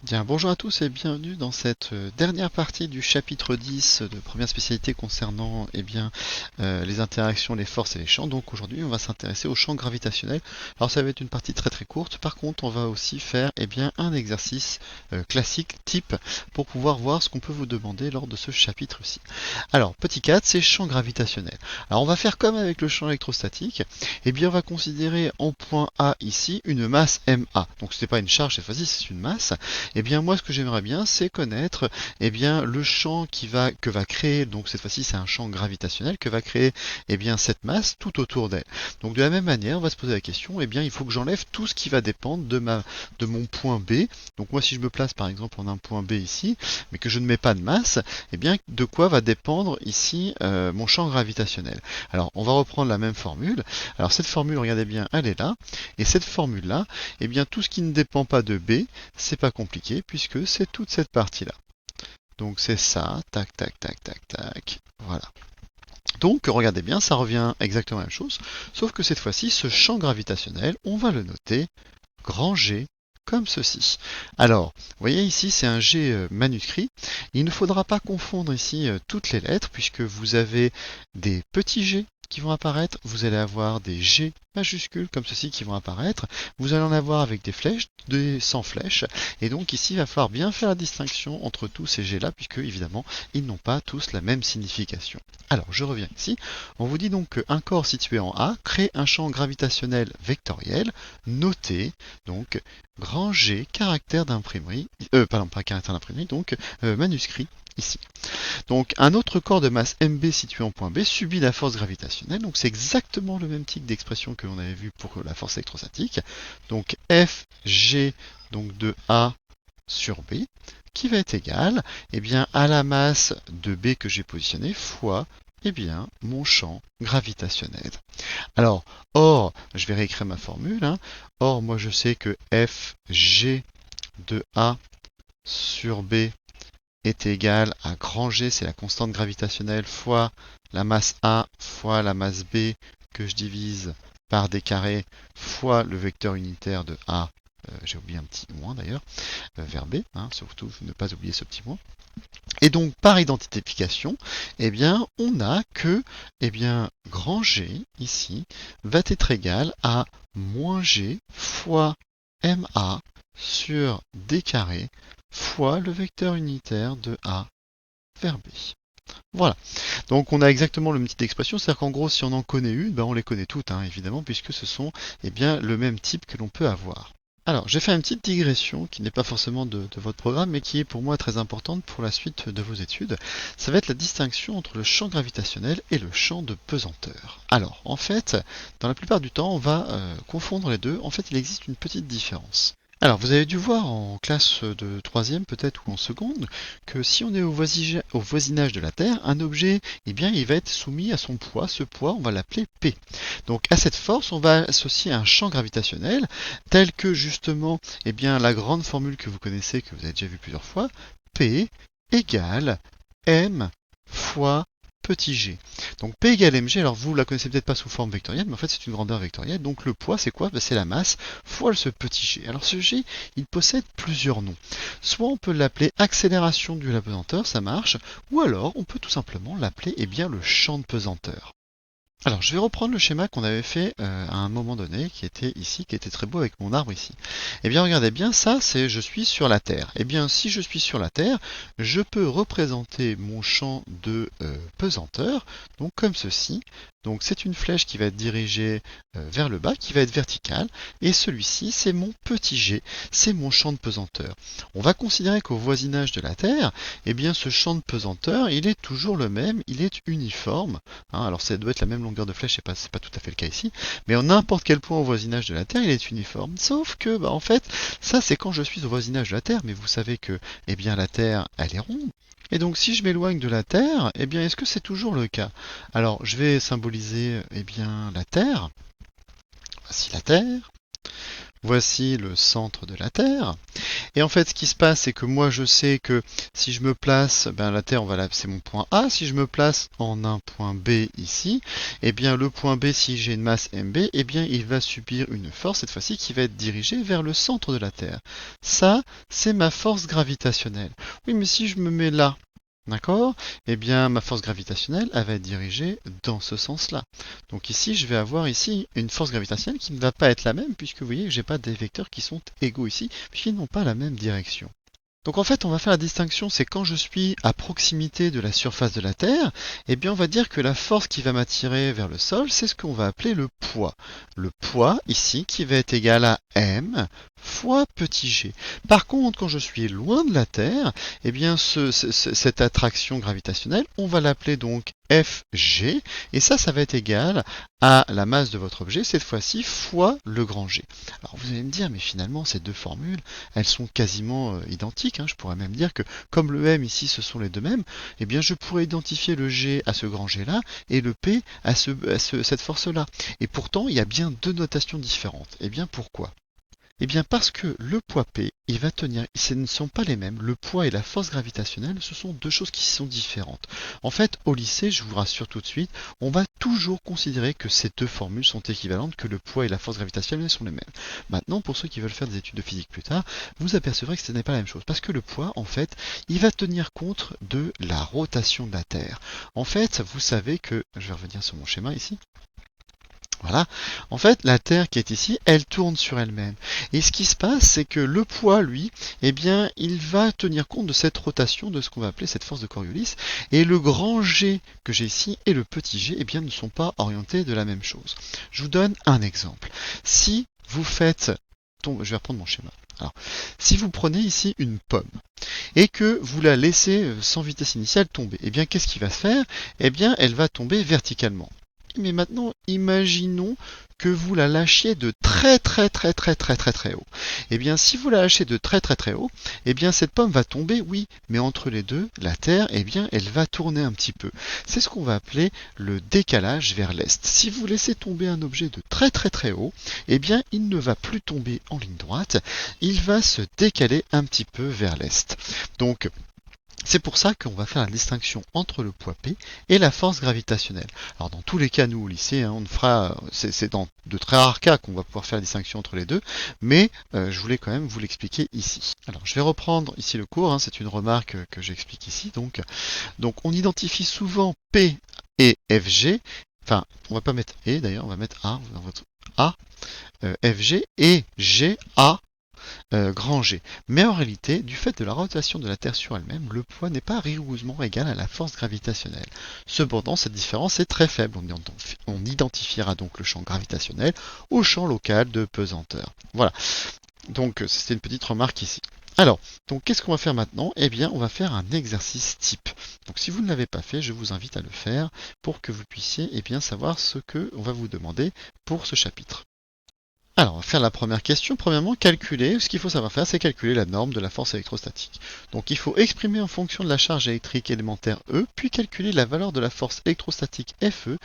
Bien, bonjour à tous et bienvenue dans cette dernière partie du chapitre 10 de première spécialité concernant les interactions, les forces et les champs. Donc aujourd'hui on va s'intéresser au champ gravitationnel. Alors ça va être une partie très très courte, par contre on va aussi faire un exercice classique type pour pouvoir voir ce qu'on peut vous demander lors de ce chapitre-ci. Alors petit 4, c'est champ gravitationnel. Alors on va faire comme avec le champ électrostatique, on va considérer en point A ici une masse MA. Donc ce n'est pas une charge cette fois-ci, c'est une masse. Moi ce que j'aimerais bien c'est connaître le champ que va créer, donc cette fois-ci c'est un champ gravitationnel que va créer cette masse tout autour d'elle. Donc de la même manière on va se poser la question, il faut que j'enlève tout ce qui va dépendre de mon point B. Donc moi si je me place par exemple en un point B ici, mais que je ne mets pas de masse, de quoi va dépendre ici mon champ gravitationnel. Alors on va reprendre la même formule. Alors cette formule, regardez bien, elle est là. Et cette formule là, tout ce qui ne dépend pas de B, c'est pas compliqué puisque c'est toute cette partie-là. Donc c'est ça, tac, tac, tac, tac, tac. Voilà. Donc regardez bien, ça revient exactement à la même chose, sauf que cette fois-ci, ce champ gravitationnel, on va le noter grand G comme ceci. Alors, vous voyez ici, c'est un G manuscrit. Il ne faudra pas confondre ici toutes les lettres puisque vous avez des petits G qui vont apparaître, vous allez avoir des G majuscules comme ceci qui vont apparaître, vous allez en avoir avec des flèches, des sans flèches, et donc ici il va falloir bien faire la distinction entre tous ces G là, puisque évidemment ils n'ont pas tous la même signification. Alors je reviens ici, on vous dit donc qu'un corps situé en A crée un champ gravitationnel vectoriel noté, donc grand G caractère d'imprimerie, pardon pas caractère d'imprimerie, donc manuscrit ici. Donc un autre corps de masse MB situé en point B subit la force gravitationnelle. Donc c'est exactement le même type d'expression que l'on avait vu pour la force électrostatique. Donc FG donc de A sur B qui va être égal à la masse de B que j'ai positionnée fois mon champ gravitationnel. Alors, or, je vais réécrire ma formule. Or, moi je sais que FG de A sur B est égal à grand G, c'est la constante gravitationnelle, fois la masse A fois la masse B que je divise par d carré fois le vecteur unitaire de A, j'ai oublié un petit moins d'ailleurs, vers B, surtout ne pas oublier ce petit moins. Et donc par identification, on a que grand G ici va être égal à moins G fois MA sur D carré fois le vecteur unitaire de A vers B. Voilà. Donc on a exactement le même type d'expression, c'est-à-dire qu'en gros si on en connaît une, on les connaît toutes évidemment, puisque ce sont le même type que l'on peut avoir. Alors, j'ai fait une petite digression qui n'est pas forcément de votre programme, mais qui est pour moi très importante pour la suite de vos études. Ça va être la distinction entre le champ gravitationnel et le champ de pesanteur. Alors, en fait, dans la plupart du temps, on va confondre les deux. En fait, il existe une petite différence. Alors, vous avez dû voir en classe de troisième peut-être ou en seconde que si on est au voisinage de la Terre, un objet, il va être soumis à son poids. Ce poids, on va l'appeler P. Donc, à cette force, on va associer un champ gravitationnel tel que justement, la grande formule que vous connaissez, que vous avez déjà vu plusieurs fois, P égale M fois petit g. Donc P égale mg, alors vous la connaissez peut-être pas sous forme vectorielle, mais en fait c'est une grandeur vectorielle. Donc le poids c'est quoi? C'est la masse fois ce petit g. Alors ce g, il possède plusieurs noms. Soit on peut l'appeler accélération due à la pesanteur, ça marche, ou alors on peut tout simplement l'appeler le champ de pesanteur. Alors, je vais reprendre le schéma qu'on avait fait à un moment donné, qui était ici, qui était très beau avec mon arbre ici. Regardez bien, ça, c'est je suis sur la Terre. Si je suis sur la Terre, je peux représenter mon champ de pesanteur, donc comme ceci. Donc, c'est une flèche qui va être dirigée vers le bas, qui va être verticale, et celui-ci, c'est mon petit g, c'est mon champ de pesanteur. On va considérer qu'au voisinage de la Terre, ce champ de pesanteur, il est toujours le même, il est uniforme. Alors ça doit être la même longueur de flèche, c'est pas tout à fait le cas ici, mais en n'importe quel point au voisinage de la Terre, il est uniforme. Sauf que, en fait, ça c'est quand je suis au voisinage de la Terre, mais vous savez que, la Terre, elle est ronde. Et donc si je m'éloigne de la Terre, est-ce que c'est toujours le cas? Alors je vais symboliser, la Terre. Voici la Terre. Voici le centre de la Terre. Et en fait, ce qui se passe, c'est que moi, je sais que si je me place, la Terre, c'est mon point A. Si je me place en un point B ici, eh bien, le point B, si j'ai une masse MB, eh bien, il va subir une force, cette fois-ci, qui va être dirigée vers le centre de la Terre. Ça, c'est ma force gravitationnelle. Oui, mais si je me mets là, d'accord? Eh bien, ma force gravitationnelle, elle va être dirigée dans ce sens-là. Donc ici, je vais avoir ici une force gravitationnelle qui ne va pas être la même, puisque vous voyez que j'ai pas des vecteurs qui sont égaux ici, puisqu'ils n'ont pas la même direction. Donc en fait, on va faire la distinction, c'est quand je suis à proximité de la surface de la Terre, eh bien on va dire que la force qui va m'attirer vers le sol, c'est ce qu'on va appeler le poids. Le poids ici qui va être égal à m fois petit g. Par contre, quand je suis loin de la Terre, eh bien cette attraction gravitationnelle, on va l'appeler donc Fg, et ça va être égal à la masse de votre objet, cette fois-ci, fois le grand G. Alors vous allez me dire, mais finalement, ces deux formules, elles sont quasiment identiques. Je pourrais même dire que comme le M ici, ce sont les deux mêmes, eh bien je pourrais identifier le G à ce grand G là et le P à cette force là. Et pourtant, il y a bien deux notations différentes. Et bien pourquoi? Eh bien parce que le poids P, il va tenir, ce ne sont pas les mêmes. Le poids et la force gravitationnelle, ce sont deux choses qui sont différentes. En fait, au lycée, je vous rassure tout de suite, on va toujours considérer que ces deux formules sont équivalentes, que le poids et la force gravitationnelle sont les mêmes. Maintenant, pour ceux qui veulent faire des études de physique plus tard, vous apercevrez que ce n'est pas la même chose. Parce que le poids, en fait, il va tenir compte de la rotation de la Terre. En fait, vous savez que, je vais revenir sur mon schéma ici. Voilà. En fait, la Terre qui est ici, elle tourne sur elle-même. Et ce qui se passe, c'est que le poids, lui, eh bien, il va tenir compte de cette rotation, de ce qu'on va appeler cette force de Coriolis. Et le grand G que j'ai ici et le petit g, eh bien, ne sont pas orientés de la même chose. Je vous donne un exemple. Si vous faites, je vais reprendre mon schéma. Alors, si vous prenez ici une pomme et que vous la laissez sans vitesse initiale tomber, eh bien, qu'est-ce qui va se faire? Eh bien, elle va tomber verticalement. Mais maintenant, imaginons que vous la lâchiez de très haut. Eh bien, si vous la lâchez de très haut, eh bien cette pomme va tomber, oui, mais entre les deux, la Terre, eh bien, elle va tourner un petit peu. C'est ce qu'on va appeler le décalage vers l'est. Si vous laissez tomber un objet de très haut, eh bien, il ne va plus tomber en ligne droite, il va se décaler un petit peu vers l'est. Donc, c'est pour ça qu'on va faire la distinction entre le poids P et la force gravitationnelle. Alors dans tous les cas, nous au lycée, on fera, c'est dans de très rares cas qu'on va pouvoir faire la distinction entre les deux, mais je voulais quand même vous l'expliquer ici. Alors je vais reprendre ici le cours, c'est une remarque que j'explique ici. Donc on identifie souvent P et FG, enfin on va pas mettre E d'ailleurs, on va mettre A dans votre A, FG et GA grand G. Mais en réalité, du fait de la rotation de la Terre sur elle-même, le poids n'est pas rigoureusement égal à la force gravitationnelle. Cependant, cette différence est très faible. On identifiera donc le champ gravitationnel au champ local de pesanteur. Voilà. Donc, c'était une petite remarque ici. Alors, donc qu'est-ce qu'on va faire maintenant? Eh bien, on va faire un exercice type. Donc, si vous ne l'avez pas fait, je vous invite à le faire pour que vous puissiez savoir ce que on va vous demander pour ce chapitre. Alors, on va faire la première question. Premièrement, calculer. Ce qu'il faut savoir faire, c'est calculer la norme de la force électrostatique. Donc, il faut exprimer en fonction de la charge électrique élémentaire E, puis calculer la valeur de la force électrostatique Fe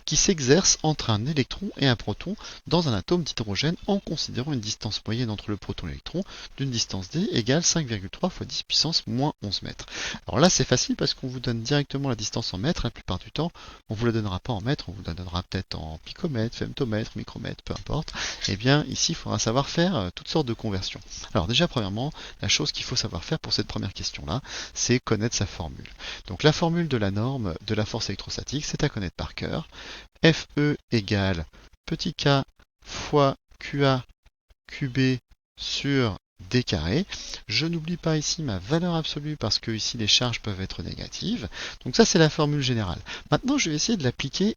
qui s'exerce entre un électron et un proton dans un atome d'hydrogène en considérant une distance moyenne entre le proton et l'électron d'une distance d égale 5,3 fois 10 puissance moins 11 mètres. Alors là, c'est facile parce qu'on vous donne directement la distance en mètres la plupart du temps. On ne vous la donnera pas en mètres, on vous la donnera peut-être en picomètres, femtomètres, micromètres, peu importe. Eh bien, ici, il faudra savoir faire toutes sortes de conversions. Alors déjà, premièrement, la chose qu'il faut savoir faire pour cette première question-là, c'est connaître sa formule. Donc la formule de la norme de la force électrostatique, c'est à connaître par cœur. Fe égale petit k fois QA QB sur d carré. Je n'oublie pas ici ma valeur absolue parce que ici les charges peuvent être négatives. Donc ça c'est la formule générale. Maintenant je vais essayer de l'appliquer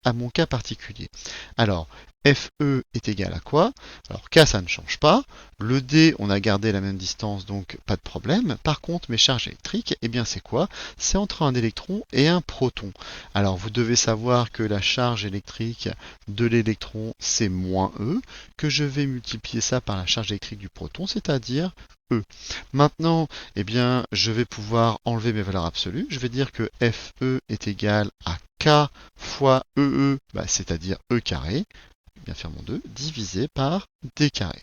à mon cas particulier. Alors Fe est égal à quoi? Alors K ça ne change pas. Le D on a gardé la même distance donc pas de problème. Par contre mes charges électriques, c'est quoi? C'est entre un électron et un proton. Alors vous devez savoir que la charge électrique de l'électron c'est moins E, que je vais multiplier ça par la charge électrique du proton, c'est-à-dire E. Maintenant, je vais pouvoir enlever mes valeurs absolues. Je vais dire que Fe est égal à K fois EE, c'est-à-dire E carré. bien faire mon 2, divisé par d carré.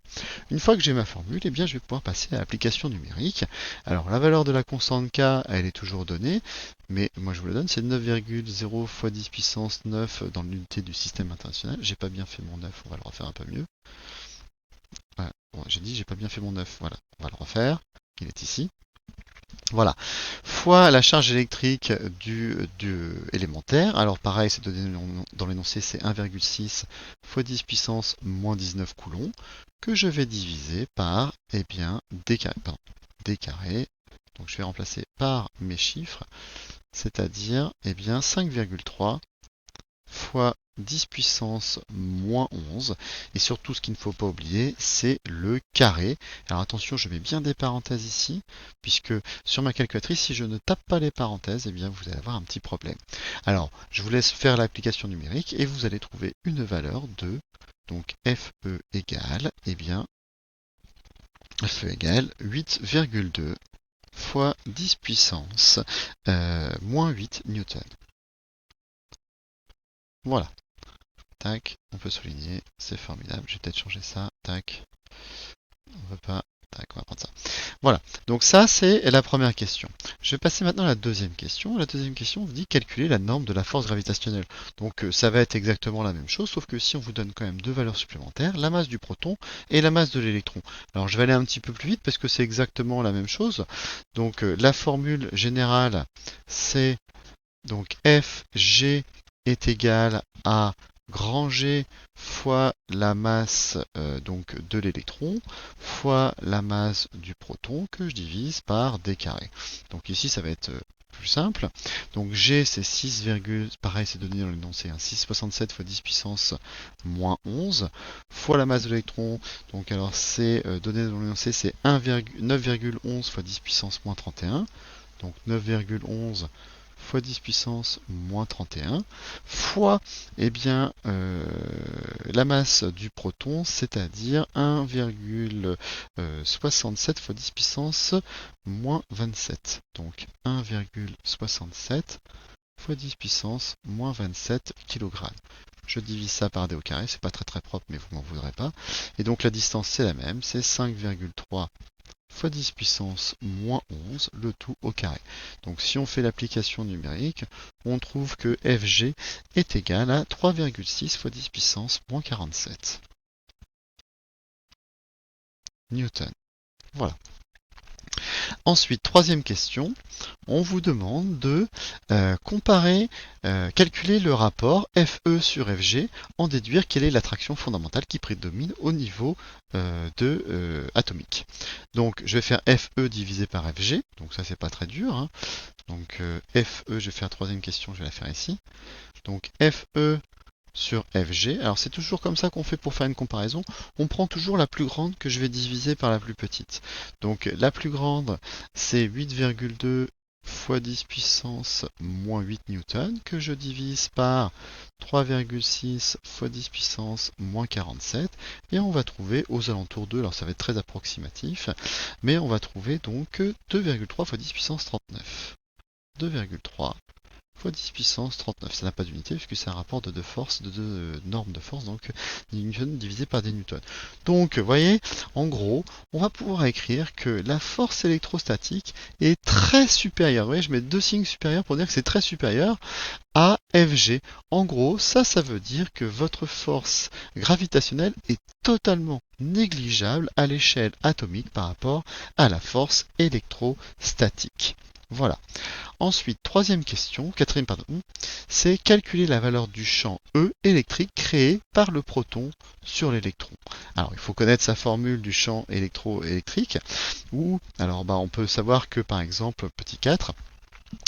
Une fois que j'ai ma formule, eh bien, je vais pouvoir passer à l'application numérique. Alors, la valeur de la constante k, elle est toujours donnée, mais moi je vous la donne, c'est 9,0 fois 10 puissance 9 dans l'unité du système international. J'ai pas bien fait mon 9, on va le refaire un peu mieux. Voilà. Bon, j'ai dit, j'ai pas bien fait mon 9, voilà, on va le refaire, il est ici. Voilà, fois la charge électrique du élémentaire. Alors pareil, c'est donné dans l'énoncé, c'est 1,6 fois 10 puissance moins 19 coulombs, que je vais diviser par, eh bien, d carré, pardon, d carré. Donc je vais remplacer par mes chiffres, c'est-à-dire, eh bien, 5,3 fois 10 puissance moins 11. Et surtout, ce qu'il ne faut pas oublier, c'est le carré. Alors attention, je mets bien des parenthèses ici, puisque sur ma calculatrice, si je ne tape pas les parenthèses, eh bien, vous allez avoir un petit problème. Alors, je vous laisse faire l'application numérique et vous allez trouver une valeur de, donc FE égale, eh bien, FE égale 8,2 fois 10 puissance moins 8 newtons. Voilà. Tac, on peut souligner, c'est formidable. Je vais peut-être changer ça. Tac, on veut pas. Tac, on va prendre ça. Voilà, donc ça c'est la première question. Je vais passer maintenant à la deuxième question. La deuxième question vous dit calculer la norme de la force gravitationnelle. Donc ça va être exactement la même chose, sauf que si on vous donne quand même deux valeurs supplémentaires, la masse du proton et la masse de l'électron. Alors je vais aller un petit peu plus vite parce que c'est exactement la même chose. Donc la formule générale c'est donc Fg est égal à grand G fois la masse donc de l'électron fois la masse du proton que je divise par d carré. Donc ici ça va être plus simple. Donc G c'est 6, pareil c'est donné dans l'énoncé, 6,67 fois 10 puissance moins 11 fois la masse de l'électron. Donc alors c'est donné dans l'énoncé, c'est 9,11 fois 10 puissance moins 31. Donc 9,11 fois 10 puissance moins 31 fois eh bien, la masse du proton, c'est-à-dire 1,67 fois 10 puissance moins 27. Donc 1,67 fois 10 puissance moins 27 kg. Je divise ça par d au carré, c'est pas très propre, mais vous m'en voudrez pas. Et donc la distance c'est la même, c'est 5,3 fois 10 puissance moins 11, le tout au carré. Donc si on fait l'application numérique, on trouve que Fg est égal à 3,6 fois 10 puissance moins 47 Newton. Voilà. Ensuite, troisième question, on vous demande de comparer, calculer le rapport Fe sur Fg, en déduire quelle est l'attraction fondamentale qui prédomine au niveau atomique. Donc je vais faire Fe divisé par Fg, donc ça c'est pas très dur. Hein. Donc Fe, je vais faire la troisième question, je vais la faire ici. Donc Fe sur Fg. Alors c'est toujours comme ça qu'on fait pour faire une comparaison. On prend toujours la plus grande que je vais diviser par la plus petite. Donc la plus grande c'est 8,2 fois 10 puissance moins 8 newtons que je divise par 3,6 fois 10 puissance moins 47 et on va trouver aux alentours de, alors ça va être très approximatif, mais on va trouver donc 2,3 fois 10 puissance 39. 2,3 fois 10 puissance 39. Ça n'a pas d'unité puisque c'est un rapport de force, de deux normes de force, donc des newtons divisé par des newtons. Donc, vous voyez, en gros, on va pouvoir écrire que la force électrostatique est très supérieure. Vous voyez, je mets deux signes supérieurs pour dire que c'est très supérieur à Fg. En gros, ça veut dire que votre force gravitationnelle est totalement négligeable à l'échelle atomique par rapport à la force électrostatique. Voilà. Ensuite, quatrième pardon, c'est calculer la valeur du champ E électrique créé par le proton sur l'électron. Alors, il faut connaître sa formule du champ électroélectrique, ou alors on peut savoir que par exemple, petit 4,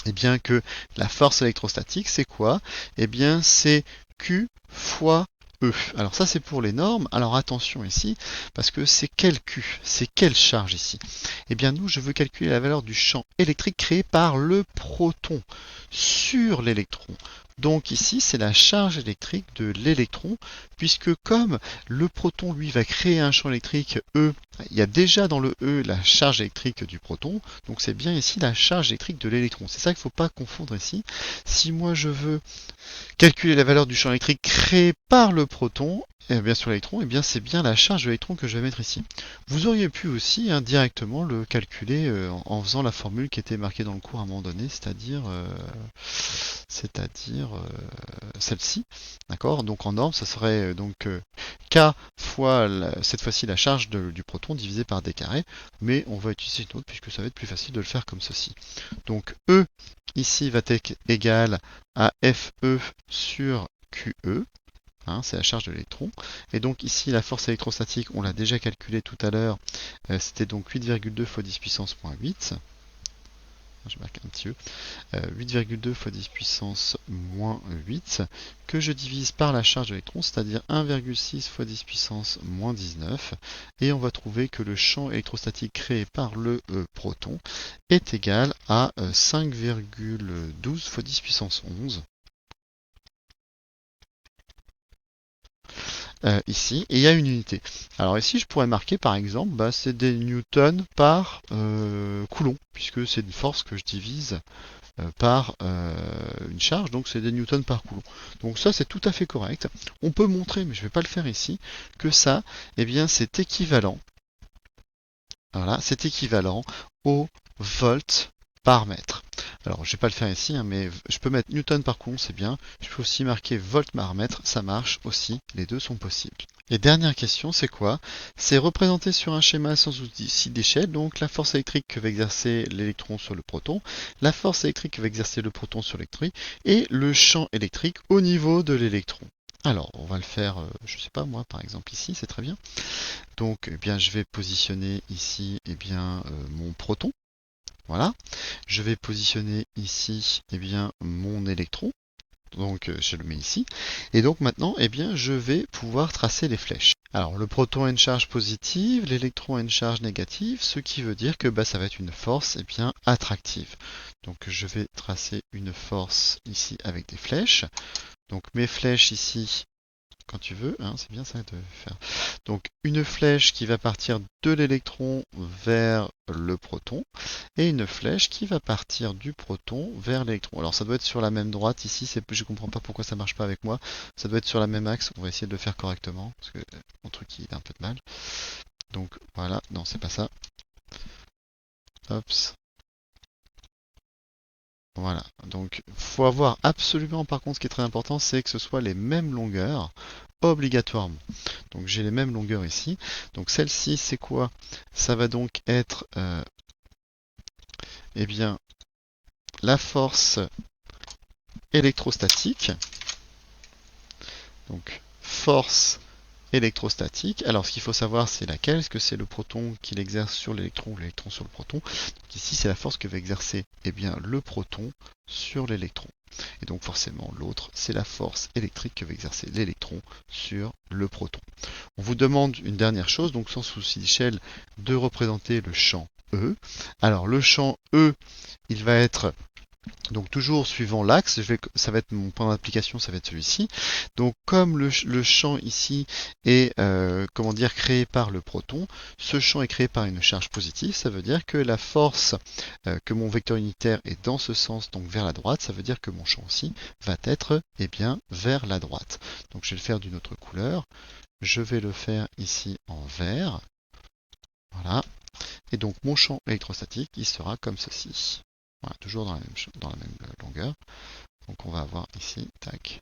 eh bien que la force électrostatique, c'est quoi? Eh bien, c'est Q fois E. Alors ça c'est pour les normes. Alors attention ici, parce que c'est quel Q? C'est quelle charge ici? Eh bien nous, je veux calculer la valeur du champ électrique créé par le proton sur l'électron. Donc ici, c'est la charge électrique de l'électron, puisque comme le proton, lui, va créer un champ électrique E, il y a déjà dans le E la charge électrique du proton, donc c'est bien ici la charge électrique de l'électron. C'est ça qu'il ne faut pas confondre ici. Si moi je veux calculer la valeur du champ électrique créé par le proton, et bien sur l'électron, et bien c'est bien la charge de l'électron que je vais mettre ici. Vous auriez pu aussi directement le calculer en faisant la formule qui était marquée dans le cours à un moment donné, c'est-à-dire celle-ci, d'accord. Donc en norme, ça serait K fois cette fois-ci la charge du proton divisé par d carré, mais on va utiliser une autre puisque ça va être plus facile de le faire comme ceci. Donc E ici va être égal à FE sur QE. C'est la charge de l'électron. Et donc ici, la force électrostatique, on l'a déjà calculé tout à l'heure, c'était donc 8,2 fois 10 puissance moins 8. Je marque un petit E. 8,2 fois 10 puissance moins 8, que je divise par la charge de l'électron, c'est-à-dire 1,6 fois 10 puissance moins 19. Et on va trouver que le champ électrostatique créé par le proton est égal à 5,12 fois 10 puissance 11. Ici, et il y a une unité. Alors ici, je pourrais marquer par exemple, c'est des newtons par coulomb, puisque c'est une force que je divise par une charge, donc c'est des newtons par coulomb. Donc ça, c'est tout à fait correct. On peut montrer, mais je ne vais pas le faire ici, que ça, eh bien, c'est équivalent. Voilà, c'est équivalent au volt par mètre. Alors, je ne vais pas le faire ici, mais je peux mettre newton par coulomb, c'est bien. Je peux aussi marquer volt par mètre, ça marche aussi. Les deux sont possibles. Et dernière question, c'est quoi? C'est représenté sur un schéma sans outil d'échelle, donc la force électrique que va exercer l'électron sur le proton, la force électrique que va exercer le proton sur l'électron, et le champ électrique au niveau de l'électron. Alors, on va le faire, je ne sais pas moi, par exemple ici, c'est très bien. Donc, eh bien, je vais positionner ici, eh bien, mon proton. Voilà. Je vais positionner ici, eh bien, mon électron. Donc, je le mets ici. Et donc maintenant, eh bien, je vais pouvoir tracer les flèches. Alors, le proton a une charge positive, l'électron a une charge négative, ce qui veut dire que ça va être une force, eh bien, attractive. Donc, je vais tracer une force ici avec des flèches. Donc, mes flèches ici, quand tu veux, c'est bien ça de faire. Donc une flèche qui va partir de l'électron vers le proton et une flèche qui va partir du proton vers l'électron. Alors ça doit être sur la même droite ici, je comprends pas pourquoi ça marche pas avec moi. Ça doit être sur la même axe, on va essayer de le faire correctement parce que mon truc il est un peu de mal. Donc voilà, non c'est pas ça. Hop. Voilà, donc faut avoir absolument, par contre, ce qui est très important, c'est que ce soit les mêmes longueurs, obligatoirement. Donc j'ai les mêmes longueurs ici. Donc celle-ci, c'est quoi? Ça va donc être, eh bien, la force électrostatique. Donc force électrostatique. Alors ce qu'il faut savoir, c'est laquelle. Est-ce que c'est le proton qui l'exerce sur l'électron ou l'électron sur le proton? Donc ici, c'est la force que va exercer, eh bien, le proton sur l'électron. Et donc forcément, l'autre, c'est la force électrique que va exercer l'électron sur le proton. On vous demande une dernière chose, donc sans souci d'échelle, de représenter le champ E. Alors le champ E, il va être donc toujours suivant l'axe, ça va être mon point d'application, ça va être celui-ci. Donc comme le champ ici est comment dire créé par le proton, ce champ est créé par une charge positive, ça veut dire que la force que mon vecteur unitaire est dans ce sens, donc vers la droite, ça veut dire que mon champ aussi va être bien vers la droite. Donc je vais le faire d'une autre couleur. Je vais le faire ici en vert. Voilà. Et donc mon champ électrostatique, il sera comme ceci. Voilà, toujours dans la même longueur. Donc on va avoir ici, tac.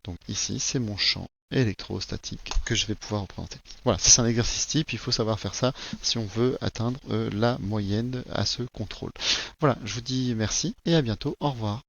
Donc ici, c'est mon champ électrostatique que je vais pouvoir représenter. Voilà, c'est un exercice type, il faut savoir faire ça si on veut atteindre la moyenne à ce contrôle. Voilà, je vous dis merci et à bientôt, au revoir.